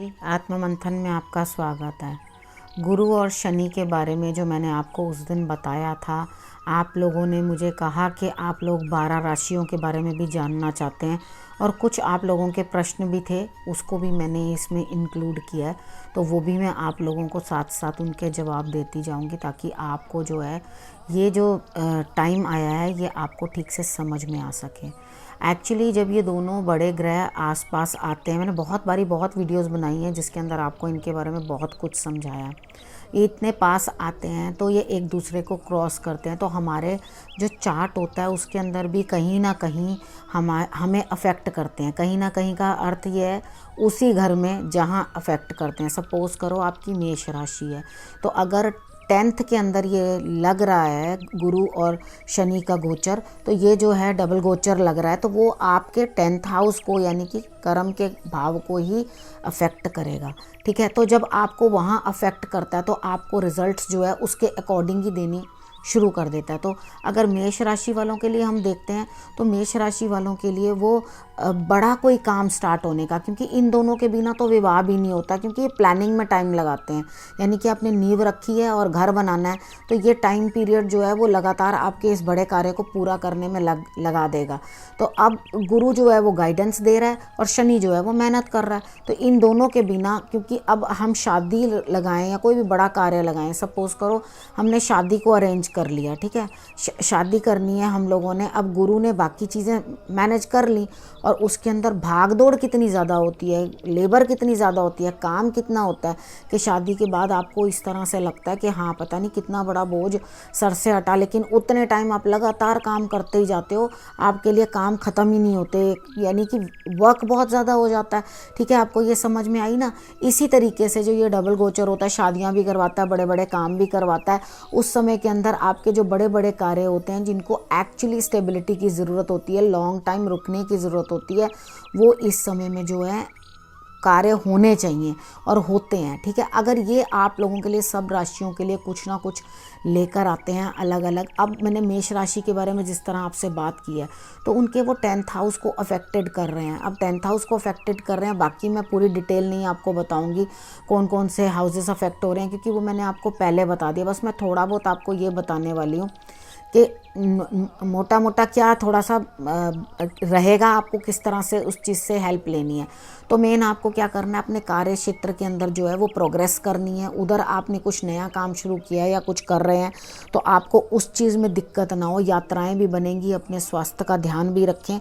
जी, आत्ममंथन में आपका स्वागत है। गुरु और शनि के बारे में जो मैंने आपको उस दिन बताया था, आप लोगों ने मुझे कहा कि आप लोग 12 राशियों के बारे में भी जानना चाहते हैं और कुछ आप लोगों के प्रश्न भी थे, उसको भी मैंने इसमें इंक्लूड किया है। तो वो भी मैं आप लोगों को साथ साथ उनके जवाब देती जाऊंगी, ताकि आपको जो है ये जो टाइम आया है ये आपको ठीक से समझ में आ सके। एक्चुअली जब ये दोनों बड़े ग्रह आसपास आते हैं, मैंने बहुत वीडियोस बनाई हैं जिसके अंदर आपको इनके बारे में बहुत कुछ समझाया है। ये इतने पास आते हैं तो ये एक दूसरे को क्रॉस करते हैं, तो हमारे जो चार्ट होता है उसके अंदर भी कहीं ना कहीं हमें अफेक्ट करते हैं। कहीं ना कहीं का अर्थ ये है उसी घर में जहाँ अफेक्ट करते हैं। सपोज़ करो आपकी मेष राशि है, तो अगर 10th के अंदर ये लग रहा है गुरु और शनि का गोचर, तो ये जो है डबल गोचर लग रहा है, तो वो आपके 10th हाउस को यानी कि कर्म के भाव को ही अफेक्ट करेगा। ठीक है, तो जब आपको वहाँ अफेक्ट करता है तो आपको रिजल्ट्स जो है उसके अकॉर्डिंग ही देनी शुरू कर देता है। तो अगर मेष राशि वालों के लिए हम देखते हैं तो मेष राशि वालों के लिए वो बड़ा कोई काम स्टार्ट होने का, क्योंकि इन दोनों के बिना तो विवाह भी नहीं होता, क्योंकि ये प्लानिंग में टाइम लगाते हैं। यानी कि आपने नींव रखी है और घर बनाना है, तो ये टाइम पीरियड जो है वो लगातार आपके इस बड़े कार्य को पूरा करने में लगा देगा। तो अब गुरु जो है वो गाइडेंस दे रहा है और शनि जो है वो मेहनत कर रहा है। तो इन दोनों के बिना, क्योंकि अब हम शादी लगाएं या कोई भी बड़ा कार्य लगाएं, सपोज़ करो हमने शादी को अरेंज कर लिया, ठीक है, शादी करनी है हम लोगों ने, अब गुरु ने बाकी चीज़ें मैनेज कर ली और उसके अंदर भाग दौड़ कितनी ज़्यादा होती है, लेबर कितनी ज़्यादा होती है, काम कितना होता है कि शादी के बाद आपको इस तरह से लगता है कि हाँ पता नहीं कितना बड़ा बोझ सर से हटा, लेकिन उतने टाइम आप लगातार काम करते ही जाते हो, आपके लिए काम ख़त्म ही नहीं होते, यानी कि वर्क बहुत ज़्यादा हो जाता है। ठीक है, आपको ये समझ में आई ना। इसी तरीके से जो ये डबल गोचर होता है, शादियाँ भी करवाता है, बड़े बड़े काम भी करवाता है, उस समय के अंदर आपके जो बड़े बड़े कार्य होते हैं जिनको एक्चुअली स्टेबिलिटी की ज़रूरत होती है, लॉन्ग टाइम रुकने की ज़रूरत होती है, वो इस समय में जो है कार्य होने चाहिए और होते हैं। ठीक है, अगर ये आप लोगों के लिए, सब राशियों के लिए कुछ ना कुछ लेकर आते हैं अलग अलग। अब मैंने मेष राशि के बारे में जिस तरह आपसे बात की है, तो उनके वो 10th हाउस को अफेक्टेड कर रहे हैं। अब 10th हाउस को अफेक्टेड कर रहे हैं, बाकी मैं पूरी डिटेल नहीं आपको बताऊंगी कौन कौन से हाउसेस अफेक्ट हो रहे हैं, क्योंकि वो मैंने आपको पहले बता दिया। बस मैं थोड़ा बहुत आपको ये बताने वाली हूँ कि मोटा मोटा क्या थोड़ा सा रहेगा, आपको किस तरह से उस चीज़ से हेल्प लेनी है। तो मेन आपको क्या करना है, अपने कार्य क्षेत्र के अंदर जो है वो प्रोग्रेस करनी है। उधर आपने कुछ नया काम शुरू किया है या कुछ कर रहे हैं, तो आपको उस चीज़ में दिक्कत ना हो, यात्राएं भी बनेंगी, अपने स्वास्थ्य का ध्यान भी रखें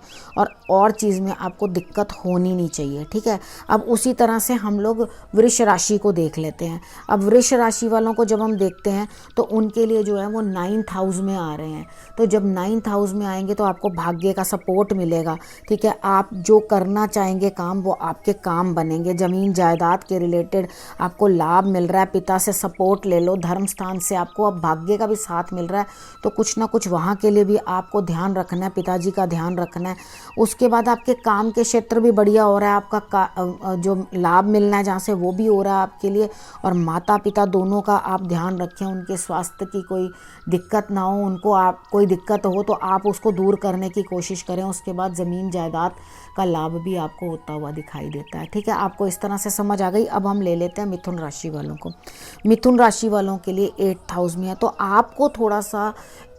और चीज़ में आपको दिक्कत होनी नहीं चाहिए। ठीक है, अब उसी तरह से हम लोग वृष राशि को देख लेते हैं। अब वृष राशि वालों को जब हम देखते हैं तो उनके लिए जो है वो 9th हाउस में आ रहे हैं। तो जब 9th हाउस में आएंगे तो आपको भाग्य का सपोर्ट मिलेगा। ठीक है, आप जो करना चाहेंगे काम, वो आपके काम बनेंगे। ज़मीन जायदाद के रिलेटेड आपको लाभ मिल रहा है, पिता से सपोर्ट ले लो, धर्म स्थान से आपको अब भाग्य का भी साथ मिल रहा है, तो कुछ ना कुछ वहाँ के लिए भी आपको ध्यान रखना है, पिताजी का ध्यान रखना है। उसके बाद आपके काम के क्षेत्र भी बढ़िया हो रहा है, आपका जो लाभ मिलना है जहाँ से, वो भी हो रहा है आपके लिए। और माता पिता दोनों का आप ध्यान रखें, उनके स्वास्थ्य की कोई दिक्कत ना हो, उनको आप कोई दिक्कत हो तो आप उसको दूर करने की कोशिश करें। उसके बाद ज़मीन जायदाद का लाभ भी आपको होता हुआ दिखाई देता है। ठीक है, आपको इस तरह से समझ आ गई। अब हम ले लेते हैं मिथुन राशि वालों को। मिथुन राशि वालों के लिए 8th हाउस में है, तो आपको थोड़ा सा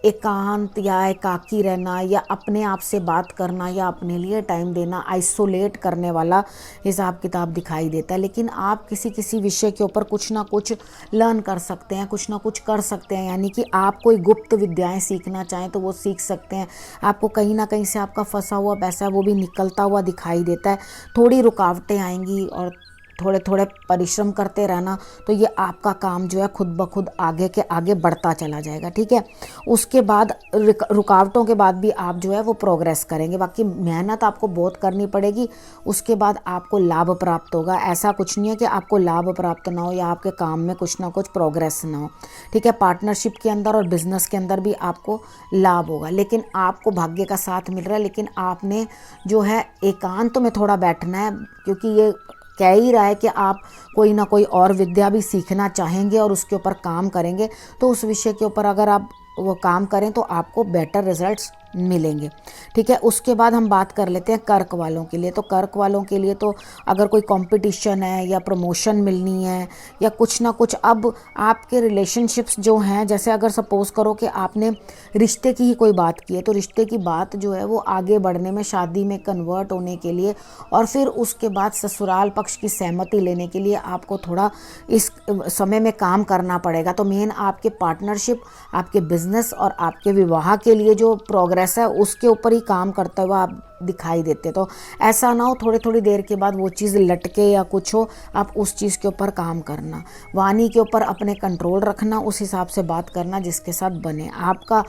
एकांत या एकाकी रहना या अपने आप से बात करना या अपने लिए टाइम देना, आइसोलेट करने वाला हिसाब किताब दिखाई देता है। लेकिन आप किसी किसी विषय के ऊपर कुछ ना कुछ लर्न कर सकते हैं, कुछ ना कुछ कर सकते हैं, यानी कि आप कोई गुप्त विद्याएं सीखना चाहें तो वो सीख सकते हैं। आपको कहीं ना कहीं से आपका फंसा हुआ पैसा है वो भी निकलता हुआ दिखाई देता है। थोड़ी रुकावटें आएंगी और थोड़े थोड़े परिश्रम करते रहना, तो ये आपका काम जो है खुद ब खुद आगे के आगे बढ़ता चला जाएगा। ठीक है, उसके बाद रुकावटों के बाद भी आप जो है वो प्रोग्रेस करेंगे। बाकी मेहनत आपको बहुत करनी पड़ेगी, उसके बाद आपको लाभ प्राप्त होगा। ऐसा कुछ नहीं है कि आपको लाभ प्राप्त ना हो या आपके काम में कुछ ना कुछ प्रोग्रेस ना हो। ठीक है, पार्टनरशिप के अंदर और बिजनेस के अंदर भी आपको लाभ होगा, लेकिन आपको भाग्य का साथ मिल रहा है। लेकिन आपने जो है एकांत में थोड़ा बैठना है, क्योंकि ये कह ही रहा है कि आप कोई ना कोई और विद्या भी सीखना चाहेंगे और उसके ऊपर काम करेंगे, तो उस विषय के ऊपर अगर आप वो काम करें तो आपको बेटर रिजल्ट्स मिलेंगे। ठीक है, उसके बाद हम बात कर लेते हैं कर्क वालों के लिए। तो कर्क वालों के लिए तो अगर कोई कंपटीशन है या प्रमोशन मिलनी है या कुछ ना कुछ, अब आपके रिलेशनशिप्स जो हैं, जैसे अगर सपोज़ करो कि आपने रिश्ते की ही कोई बात की है, तो रिश्ते की बात जो है वो आगे बढ़ने में, शादी में कन्वर्ट होने के लिए और फिर उसके बाद ससुराल पक्ष की सहमति लेने के लिए आपको थोड़ा इस समय में काम करना पड़ेगा। तो मेन आपके पार्टनरशिप, आपके बिजनेस और आपके विवाह के लिए जो प्रोग्रेस है उसके ऊपर ही काम करता हुआ आप दिखाई देते। तो ऐसा ना हो थोड़ी थोड़ी देर के बाद वो चीज़ लटके या कुछ हो, आप उस चीज़ के ऊपर काम करना, वाणी के ऊपर अपने कंट्रोल रखना, उस हिसाब से बात करना जिसके साथ बने। आपका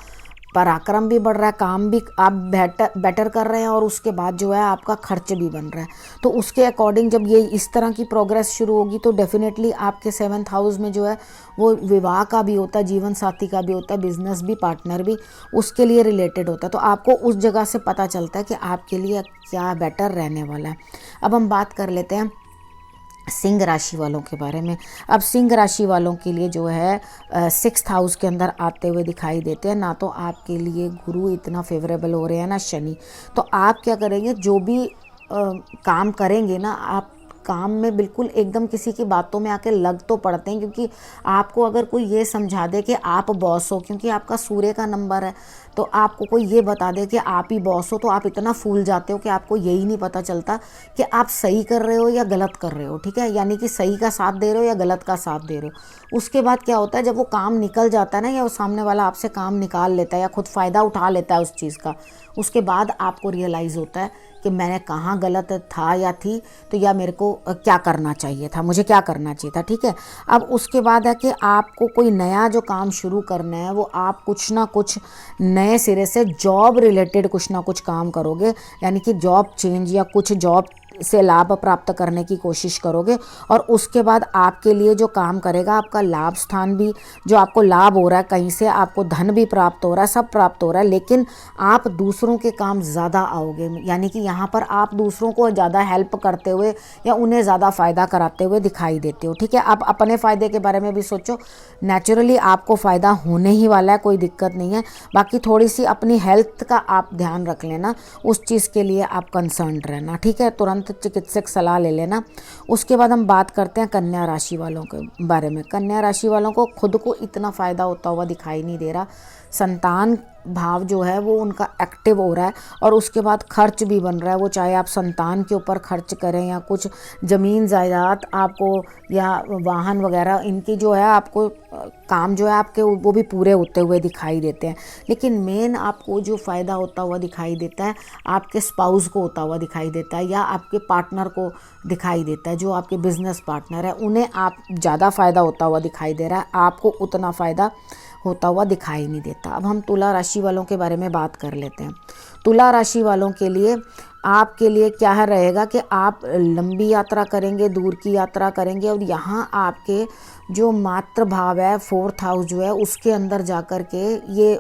पराक्रम भी बढ़ रहा है, काम भी आप बेटर कर रहे हैं और उसके बाद जो है आपका खर्च भी बन रहा है। तो उसके अकॉर्डिंग जब ये इस तरह की प्रोग्रेस शुरू होगी तो डेफिनेटली आपके 7th हाउस में जो है वो विवाह का भी होता है, जीवन साथी का भी होता है, बिजनेस भी, पार्टनर भी, उसके लिए रिलेटेड होता है। तो आपको उस जगह से पता चलता है कि आपके लिए क्या बेटर रहने वाला है। अब हम बात कर लेते हैं सिंह राशि वालों के बारे में। अब सिंह राशि वालों के लिए जो है 6th हाउस के अंदर आते हुए दिखाई देते हैं। ना तो आपके लिए गुरु इतना फेवरेबल हो रहे हैं ना शनि। तो आप क्या करेंगे, जो भी काम करेंगे ना, आप काम में बिल्कुल एकदम किसी की बातों में आके लग तो पड़ते हैं, क्योंकि आपको अगर कोई ये समझा दे कि आप बॉस हो, क्योंकि आपका सूर्य का नंबर है, तो आपको कोई ये बता दे कि आप ही बॉस हो, तो आप इतना फूल जाते हो कि आपको यही नहीं पता चलता कि आप सही कर रहे हो या गलत कर रहे हो। ठीक है, यानी कि सही का साथ दे रहे हो या गलत का साथ दे रहे हो। उसके बाद क्या होता है, जब वो काम निकल जाता है ना, या वो सामने वाला आपसे काम निकाल लेता है या खुद फ़ायदा उठा लेता है उस चीज़ का, उसके बाद आपको रियलाइज़ होता है कि मैंने कहाँ गलत था या थी, तो या मेरे को क्या करना चाहिए था, मुझे क्या करना चाहिए था। ठीक है, अब उसके बाद है कि आपको कोई नया जो काम शुरू करना है, वो आप कुछ ना कुछ नए सिरे से जॉब रिलेटेड कुछ ना कुछ काम करोगे, यानी कि जॉब चेंज या कुछ जॉब से लाभ प्राप्त करने की कोशिश करोगे। और उसके बाद आपके लिए जो काम करेगा, आपका लाभ स्थान भी, जो आपको लाभ हो रहा है कहीं से, आपको धन भी प्राप्त हो रहा है, सब प्राप्त हो रहा है, लेकिन आप दूसरों के काम ज़्यादा आओगे। यानी कि यहाँ पर आप दूसरों को ज़्यादा हेल्प करते हुए या उन्हें ज़्यादा फ़ायदा कराते हुए दिखाई देते हो। ठीक है, आप अपने फ़ायदे के बारे में भी सोचो, नेचुरली आपको फ़ायदा होने ही वाला है, कोई दिक्कत नहीं है। बाकी थोड़ी सी अपनी हेल्थ का आप ध्यान रख लेना, उस चीज़ के लिए आप कंसर्न रहना। ठीक है, तुरंत चिकित्सक सलाह ले लेना। उसके बाद हम बात करते हैं कन्या राशि वालों के बारे में। कन्या राशि वालों को खुद को इतना फ़ायदा होता हुआ दिखाई नहीं दे रहा। संतान भाव जो है वो उनका एक्टिव हो रहा है और उसके बाद खर्च भी बन रहा है। वो चाहे आप संतान के ऊपर खर्च करें या कुछ ज़मीन जायदाद आपको या वाहन वगैरह, इनकी जो है आपको काम जो है आपके वो भी पूरे होते हुए दिखाई देते हैं। लेकिन मेन आपको जो फ़ायदा होता हुआ दिखाई देता है, आपके स्पाउस को होता हुआ दिखाई देता है या आपके पार्टनर को दिखाई देता है। जो आपके बिजनेस पार्टनर है उन्हें आप ज़्यादा फ़ायदा होता हुआ दिखाई दे रहा है, आपको उतना फ़ायदा होता हुआ दिखाई नहीं देता। अब हम तुला राशि वालों के बारे में बात कर लेते हैं। तुला राशि वालों के लिए आपके लिए क्या रहेगा कि आप लंबी यात्रा करेंगे, दूर की यात्रा करेंगे और यहाँ आपके जो मातृ भाव है, 4th हाउस जो है, उसके अंदर जाकर के ये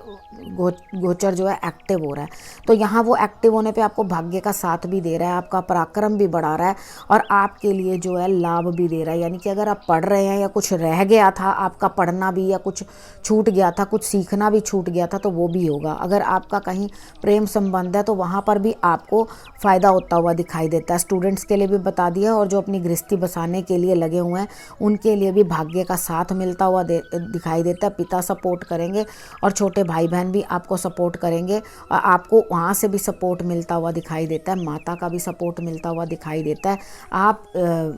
गोचर जो है एक्टिव हो रहा है। तो यहाँ वो एक्टिव होने पे आपको भाग्य का साथ भी दे रहा है, आपका पराक्रम भी बढ़ा रहा है और आपके लिए जो है लाभ भी दे रहा है। यानी कि अगर आप पढ़ रहे हैं या कुछ रह गया था आपका पढ़ना भी, या कुछ छूट गया था, कुछ सीखना भी छूट गया था, तो वो भी होगा। अगर आपका कहीं प्रेम संबंध है तो वहाँ पर भी आपको फ़ायदा होता हुआ दिखाई देता है। स्टूडेंट्स के लिए भी बता दिया, और जो अपनी गृहस्थी बसाने के लिए लगे हुए हैं उनके लिए भी भाग्य का साथ मिलता हुआ दिखाई देता है। पिता सपोर्ट करेंगे और छोटे भाई बहन भी आपको सपोर्ट करेंगे और आपको वहाँ से भी सपोर्ट मिलता हुआ दिखाई देता है। माता का भी सपोर्ट मिलता हुआ दिखाई देता है। आप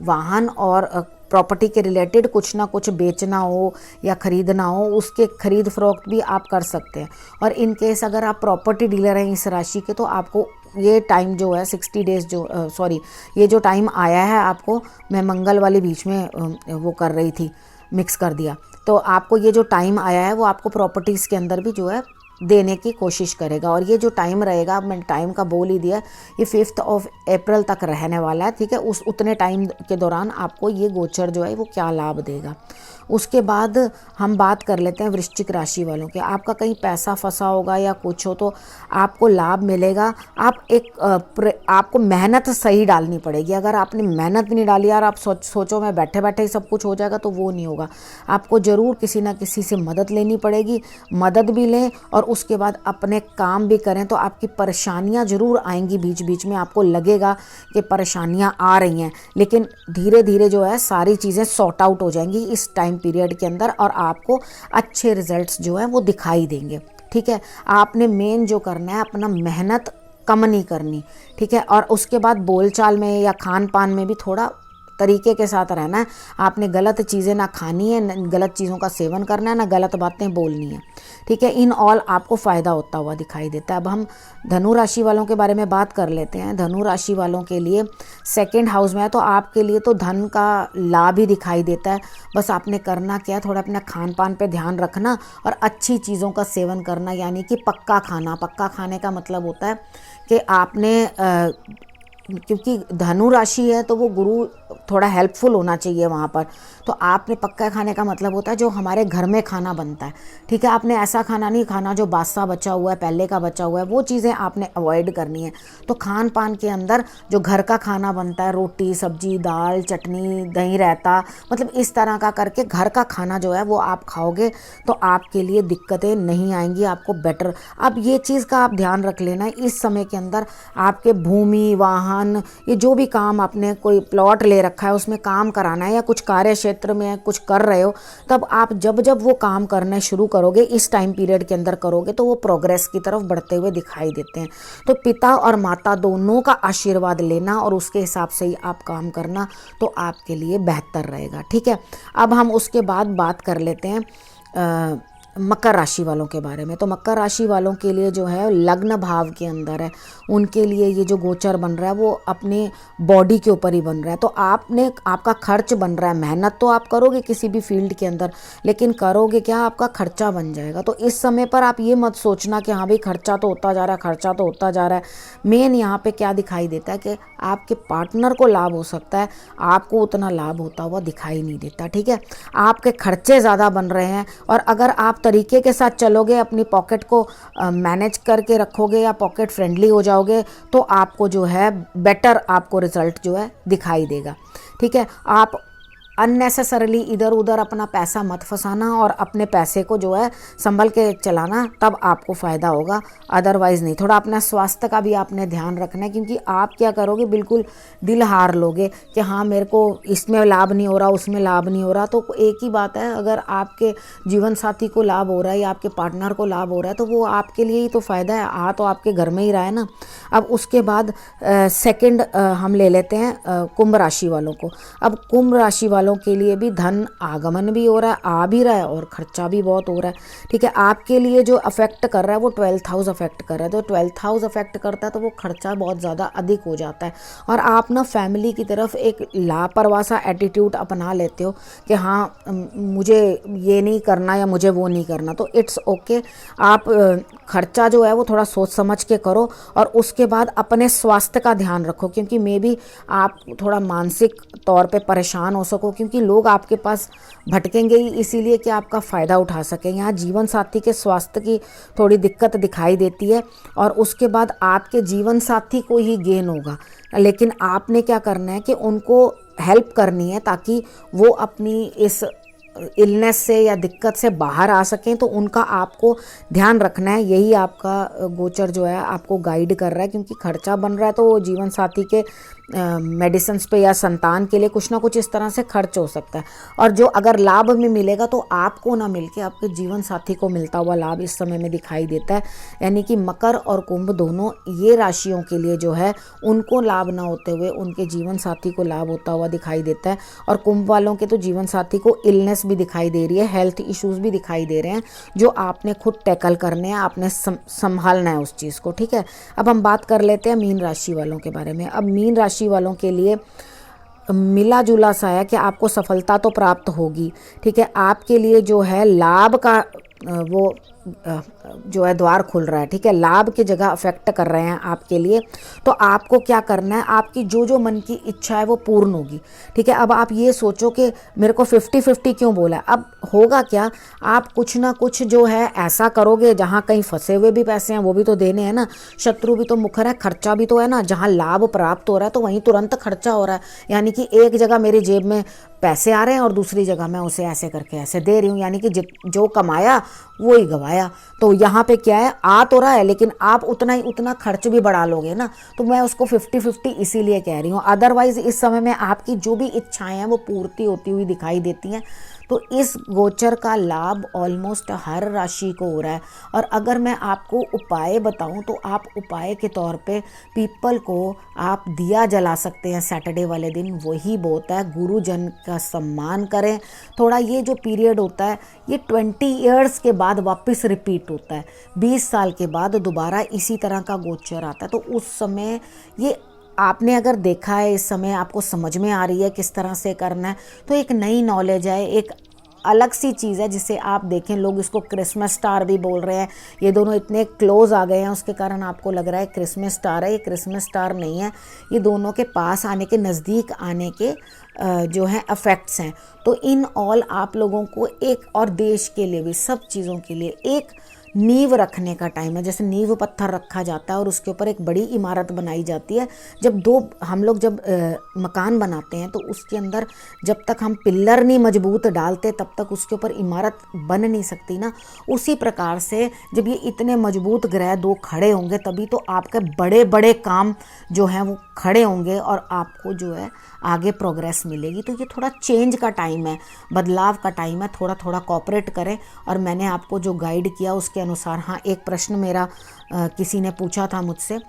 वाहन और प्रॉपर्टी के रिलेटेड कुछ ना कुछ बेचना हो या ख़रीदना हो, उसके खरीद फरोख्त भी आप कर सकते हैं। और इन केस अगर आप प्रॉपर्टी डीलर हैं इस राशि के, तो आपको ये टाइम जो है 60 डेज़ ये जो टाइम आया है आपको, मैं मंगल वाले बीच में वो कर रही थी, मिक्स कर दिया, तो आपको ये जो टाइम आया है वो आपको प्रॉपर्टीज़ के अंदर भी जो है देने की कोशिश करेगा। और ये जो टाइम रहेगा, मैंने टाइम का बोल ही दिया, ये 5 अप्रैल तक रहने वाला है। ठीक है, उतने टाइम के दौरान आपको ये गोचर जो है वो क्या लाभ देगा। उसके बाद हम बात कर लेते हैं वृश्चिक राशि वालों के। आपका कहीं पैसा फंसा होगा या कुछ हो तो आपको लाभ मिलेगा। आपको मेहनत सही डालनी पड़ेगी। अगर आपने मेहनत नहीं डाली यार, आप सोचो मैं बैठे बैठे ही सब कुछ हो जाएगा, तो वो नहीं होगा। आपको ज़रूर किसी ना किसी से मदद लेनी पड़ेगी। मदद भी लें और उसके बाद अपने काम भी करें, तो आपकी परेशानियां ज़रूर आएंगी। बीच बीच में आपको लगेगा कि परेशानियां आ रही हैं, लेकिन धीरे धीरे जो है सारी चीज़ें सॉर्ट आउट हो जाएंगी इस टाइम पीरियड के अंदर और आपको अच्छे रिजल्ट्स जो है वो दिखाई देंगे। ठीक है, आपने मेन जो करना है अपना मेहनत कम नहीं करनी। ठीक है, और उसके बाद बोलचाल में या खान पान में भी थोड़ा तरीके के साथ रहना है। आपने गलत चीज़ें ना खानी है, गलत चीज़ों का सेवन करना है, ना गलत बातें बोलनी है। ठीक है, इन ऑल आपको फ़ायदा होता हुआ दिखाई देता है। अब हम धनु राशि वालों के बारे में बात कर लेते हैं। धनु राशि वालों के लिए सेकंड हाउस में है, तो आपके लिए तो धन का लाभ ही दिखाई देता है। बस आपने करना क्या है, थोड़ा अपना खान पान पे ध्यान रखना और अच्छी चीज़ों का सेवन करना, यानी कि पक्का खाना। पक्का खाने का मतलब होता है कि आपने क्योंकि धनु राशि है तो वो गुरु थोड़ा हेल्पफुल होना चाहिए वहाँ पर। तो आपने पक्का खाने का मतलब होता है जो हमारे घर में खाना बनता है। ठीक है, आपने ऐसा खाना नहीं खाना जो बासा बचा हुआ है, पहले का बचा हुआ है, वो चीज़ें आपने अवॉइड करनी है। तो खान पान के अंदर जो घर का खाना बनता है, रोटी सब्जी दाल चटनी दही रायता, मतलब इस तरह का करके घर का खाना जो है वो आप खाओगे तो आपके लिए दिक्कतें नहीं आएंगी, आपको बेटर। अब ये चीज़ का आप ध्यान रख लेना, इस समय के अंदर आपके भूमि वाहन, ये जो भी काम आपने कोई प्लॉट ले रखा है उसमें काम कराना है या कुछ कार्य क्षेत्र में कुछ कर रहे हो, तब आप जब जब वो काम करने शुरू करोगे इस टाइम पीरियड के अंदर करोगे तो वो प्रोग्रेस की तरफ बढ़ते हुए दिखाई देते हैं। तो पिता और माता दोनों का आशीर्वाद लेना और उसके हिसाब से ही आप काम करना तो आपके लिए बेहतर रहेगा। ठीक है, अब हम उसके बाद बात कर लेते हैं मकर राशि वालों के बारे में। तो मकर राशि वालों के लिए जो है लग्न भाव के अंदर है, उनके लिए ये जो गोचर बन रहा है वो अपने बॉडी के ऊपर ही बन रहा है। तो आपका खर्च बन रहा है। मेहनत तो आप करोगे किसी भी फील्ड के अंदर, लेकिन करोगे क्या, आपका खर्चा बन जाएगा। तो इस समय पर आप ये मत सोचना कि हाँ भाई खर्चा तो होता जा रहा है, खर्चा तो होता जा रहा है। मेन यहाँ पे क्या दिखाई देता है कि आपके पार्टनर को लाभ हो सकता है, आपको उतना लाभ होता हुआ दिखाई नहीं देता। ठीक है, आपके खर्चे ज़्यादा बन रहे हैं और अगर आप तरीके के साथ चलोगे, अपनी पॉकेट को मैनेज करके रखोगे या पॉकेट फ्रेंडली हो जाओगे तो आपको जो है बेटर आपको रिजल्ट जो है दिखाई देगा। ठीक है, आप अननेसेसरली इधर उधर अपना पैसा मत फंसाना और अपने पैसे को जो है संभल के चलाना, तब आपको फ़ायदा होगा, अदरवाइज़ नहीं। थोड़ा अपना स्वास्थ्य का भी आपने ध्यान रखना है, क्योंकि आप क्या करोगे, बिल्कुल दिल हार लोगे कि हाँ मेरे को इसमें लाभ नहीं हो रहा, उसमें लाभ नहीं हो रहा। तो एक ही बात है, अगर आपके जीवन साथी को लाभ हो रहा है या आपके पार्टनर को लाभ हो रहा है तो वो आपके लिए ही तो फ़ायदा है, आ तो आपके घर में ही रहा है ना। अब उसके बाद सेकंड हम ले लेते हैं कुंभ राशि वालों को। अब कुंभ राशि वालों के लिए भी धन आगमन भी हो रहा है, आ भी रहा है और खर्चा भी बहुत हो रहा है। ठीक है, आपके लिए जो अफेक्ट कर रहा है वो 12th हाउस अफेक्ट कर रहा है। तो 12th हाउस अफेक्ट करता है तो वो खर्चा बहुत ज़्यादा अधिक हो जाता है और आप ना फैमिली की तरफ एक लापरवाह सा एटीट्यूड अपना लेते हो कि हाँ मुझे ये नहीं करना या मुझे वो नहीं करना। तो इट्स ओके, आप खर्चा जो है वो थोड़ा सोच समझ के करो और उसके बाद अपने स्वास्थ्य का ध्यान रखो, क्योंकि मे बी आप थोड़ा मानसिक तौर पे परेशान हो सको, क्योंकि लोग आपके पास भटकेंगे ही इसीलिए कि आपका फ़ायदा उठा सकें। यहाँ जीवन साथी के स्वास्थ्य की थोड़ी दिक्कत दिखाई देती है और उसके बाद आपके जीवन साथी को ही गेन होगा, लेकिन आपने क्या करना है कि उनको हेल्प करनी है ताकि वो अपनी इस इलनेस से या दिक्कत से बाहर आ सकें। तो उनका आपको ध्यान रखना है, यही आपका गोचर जो है आपको गाइड कर रहा है, क्योंकि खर्चा बन रहा है तो जीवन साथी के मेडिसिन पे या संतान के लिए कुछ ना कुछ इस तरह से खर्च हो सकता है। और जो अगर लाभ में मिलेगा तो आपको ना मिलके आपके जीवन साथी को मिलता हुआ लाभ इस समय में दिखाई देता है। यानी कि मकर और कुंभ दोनों ये राशियों के लिए जो है उनको लाभ ना होते हुए उनके जीवन साथी को लाभ होता हुआ दिखाई देता है। और कुंभ वालों के तो जीवन साथी को इलनेस भी दिखाई दे रही है, हेल्थ इश्यूज भी दिखाई दे रहे हैं, जो आपने खुद टैकल करने हैं, आपने संभालना है उस चीज़ को। ठीक है, अब हम बात कर लेते हैं मीन राशि वालों के बारे में। अब मीन राशि वालों के लिए मिला जुला सा है कि आपको सफलता तो प्राप्त होगी। ठीक है, आपके लिए जो है लाभ का वो जो है द्वार खुल रहा है, ठीक है, लाभ की जगह अफेक्ट कर रहे हैं आपके लिए। तो आपको क्या करना है, आपकी जो जो मन की इच्छा है वो पूर्ण होगी, ठीक है। अब आप ये सोचो कि मेरे को 50-50 क्यों बोला है, अब होगा क्या, आप कुछ ना कुछ जो है ऐसा करोगे जहाँ कहीं फंसे हुए भी पैसे हैं वो भी तो देने हैं ना, शत्रु भी तो मुखर है, खर्चा भी तो है ना, जहाँ लाभ प्राप्त हो रहा है तो वहीं तुरंत खर्चा हो रहा है। यानी कि एक जगह मेरी जेब में पैसे आ रहे हैं और दूसरी जगह मैं उसे ऐसे करके ऐसे दे रही हूँ, यानी कि जो कमाया वो ही गवाया। तो यहाँ पे क्या है, आ तो रहा है लेकिन आप उतना खर्च भी बढ़ा लोगे ना, तो मैं उसको 50-50 इसीलिए कह रही हूँ। अदरवाइज इस समय में आपकी जो भी इच्छाएं हैं वो पूर्ति होती हुई दिखाई देती हैं। तो इस गोचर का लाभ ऑलमोस्ट हर राशि को हो रहा है। और अगर मैं आपको उपाय बताऊं तो आप उपाय के तौर पे पीपल को आप दिया जला सकते हैं सैटरडे वाले दिन, वही बहुत है। गुरुजन का सम्मान करें। थोड़ा ये जो पीरियड होता है ये 20 ईयर्स के बाद वापस रिपीट होता है, 20 साल के बाद दोबारा इसी तरह का गोचर आता है। तो उस समय ये आपने अगर देखा है, इस समय आपको समझ में आ रही है किस तरह से करना है, तो एक नई नॉलेज है, एक अलग सी चीज़ है जिसे आप देखें। लोग इसको क्रिसमस स्टार भी बोल रहे हैं, ये दोनों इतने क्लोज आ गए हैं उसके कारण आपको लग रहा है क्रिसमस स्टार है, ये क्रिसमस स्टार नहीं है, ये दोनों के पास आने के, नज़दीक आने के जो हैं अफेक्ट्स हैं। तो इन ऑल आप लोगों को एक, और देश के लिए भी, सब चीज़ों के लिए एक नींव रखने का टाइम है। जैसे नींव पत्थर रखा जाता है और उसके ऊपर एक बड़ी इमारत बनाई जाती है। हम लोग जब मकान बनाते हैं तो उसके अंदर जब तक हम पिल्लर नहीं मजबूत डालते तब तक उसके ऊपर इमारत बन नहीं सकती ना। उसी प्रकार से जब ये इतने मजबूत ग्रह दो खड़े होंगे तभी तो आपके बड़े बड़े काम जो हैं वो खड़े होंगे और आपको जो है आगे प्रोग्रेस मिलेगी। तो ये थोड़ा चेंज का टाइम है, बदलाव का टाइम है, थोड़ा थोड़ा कोऑपरेट करें। और मैंने आपको जो गाइड किया उसके अनुसार, हाँ, एक प्रश्न मेरा किसी ने पूछा था मुझसे,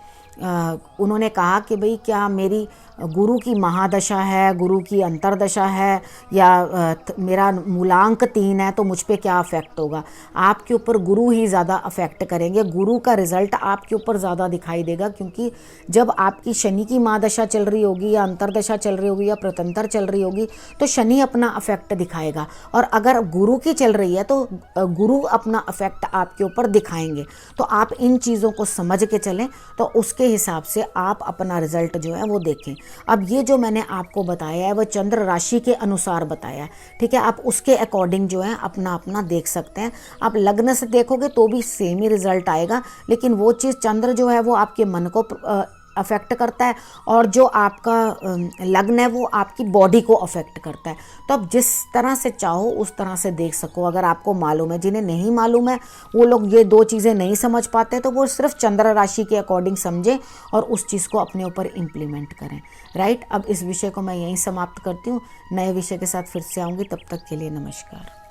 उन्होंने कहा कि भाई क्या मेरी गुरु की महादशा है, गुरु की अंतरदशा है, या मेरा मूलांक 3 है तो मुझ पे क्या अफेक्ट होगा। आपके ऊपर गुरु ही ज़्यादा अफेक्ट करेंगे, गुरु का रिजल्ट आपके ऊपर ज़्यादा दिखाई देगा। क्योंकि जब आपकी शनि की महादशा चल रही होगी या अंतरदशा चल रही होगी या प्रतंतर चल रही होगी तो शनि अपना अफेक्ट दिखाएगा, और अगर गुरु की चल रही है तो गुरु अपना अफेक्ट आपके ऊपर दिखाएंगे। तो आप इन चीज़ों को समझ के चलें तो उसके हिसाब से आप अपना रिजल्ट जो है वो देखें। अब ये जो मैंने आपको बताया है वो चंद्र राशि के अनुसार बताया है, ठीक है। आप उसके अकॉर्डिंग जो है अपना अपना देख सकते हैं। आप लग्न से देखोगे तो भी सेम ही रिजल्ट आएगा, लेकिन वो चीज़ चंद्र जो है वो आपके मन को अफेक्ट करता है, और जो आपका लग्न है वो आपकी बॉडी को अफेक्ट करता है। तो आप जिस तरह से चाहो उस तरह से देख सको अगर आपको मालूम है। जिन्हें नहीं मालूम है वो लोग ये दो चीज़ें नहीं समझ पाते, तो वो सिर्फ चंद्र राशि के अकॉर्डिंग समझें और उस चीज़ को अपने ऊपर इम्प्लीमेंट करें, राइट। अब इस विषय को मैं यहीं समाप्त करती हूँ, नए विषय के साथ फिर से आऊँगी, तब तक के लिए नमस्कार।